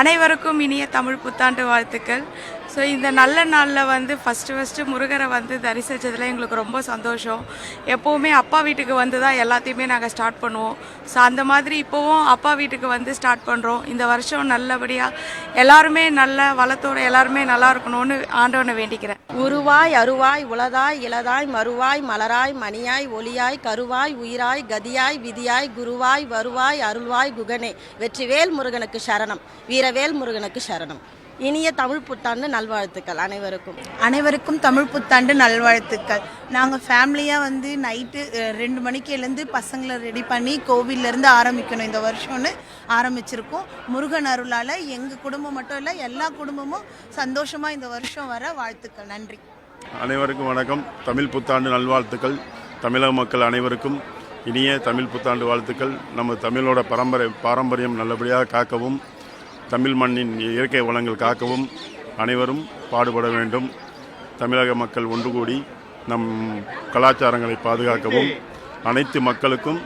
அனைவருக்கும் இனிய தமிழ் புத்தாண்டு வாழ்த்துக்கள். ஸோ இந்த நல்ல நாளில் வந்து ஃபஸ்ட்டு முருகரை வந்து தரிசித்ததில் எங்களுக்கு ரொம்ப சந்தோஷம். எப்போவுமே அப்பா வீட்டுக்கு வந்து தான் எல்லாத்தையுமே நாங்கள் ஸ்டார்ட் பண்ணுவோம். ஸோ அந்த மாதிரி இப்போவும் அப்பா வீட்டுக்கு வந்து ஸ்டார்ட் பண்ணுறோம். இந்த வருஷம் நல்லபடியாக எல்லாருமே நல்ல வளத்தோடு எல்லாருமே நல்லா இருக்கணும்னு ஆண்டவனை வேண்டிக்கிறேன். உருவாய் அருவாய் உளதாய் இளதாய் மறுவாய் மலராய் மணியாய் ஒளியாய் கருவாய் உயிராய் கதியாய் விதியாய் குருவாய் வருவாய் அருள்வாய் குகனே. வெற்றிவேல் முருகனுக்கு சரணம், வீரவேல் முருகனுக்கு சரணம். இனிய தமிழ் புத்தாண்டு நல்வாழ்த்துக்கள் அனைவருக்கும் தமிழ் புத்தாண்டு நல்வாழ்த்துக்கள். நாங்கள் ஃபேமிலியாக வந்து நைட்டு 2 மணிக்கு எழுந்து பசங்களை ரெடி பண்ணி கோவிலேருந்து ஆரம்பிக்கணும் இந்த வருஷம்னு ஆரம்பிச்சிருக்கோம். முருகன் அருளால் எங்கள் குடும்பம் மட்டும் இல்லை, எல்லா குடும்பமும் சந்தோஷமாக இந்த வருஷம் வர வாழ்த்துக்கள். நன்றி. அனைவருக்கும் வணக்கம். தமிழ் புத்தாண்டு நல்வாழ்த்துக்கள். தமிழக மக்கள் அனைவருக்கும் இனிய தமிழ் புத்தாண்டு வாழ்த்துக்கள். நம்ம தமிழோட பாரம்பரியம் நல்லபடியாக காக்கவும், தமிழ் மண்ணின் இயற்கை வளங்கள் காக்கவும் அனைவரும் பாடுபட வேண்டும். தமிழக மக்கள் ஒன்று கூடி நம் கலாச்சாரங்களை பாதுகாக்கவும் அனைத்து மக்களுக்கும்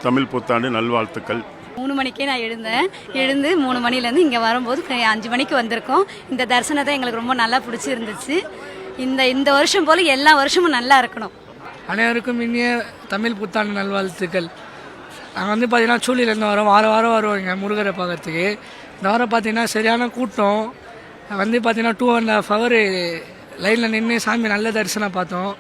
தமிழ் புத்தாண்டு நல்வாழ்த்துக்கள். 3 மணிக்கே நான் எழுந்து 3 மணிலேருந்து இங்கே வரும்போது 5 மணிக்கு வந்திருக்கோம். இந்த தரிசனத்தை எங்களுக்கு ரொம்ப நல்லா பிடிச்சிருந்துச்சு. இந்த வருஷம் போல் எல்லா வருஷமும் நல்லா இருக்கணும். அனைவருக்கும் இனிய தமிழ் புத்தாண்டு நல்வாழ்த்துக்கள். நாங்கள் வந்து பார்த்தீங்கன்னா சூழிலேருந்து வரோம், வாரம் வருவோங்க முருகரை பார்க்கறதுக்கு. இந்த வாரம் பார்த்தீங்கன்னா சரியான கூட்டம். வந்து பார்த்தீங்கன்னா 2.5 hour லைனில் நின்று சாமி நல்ல தரிசனம் பார்த்தோம்.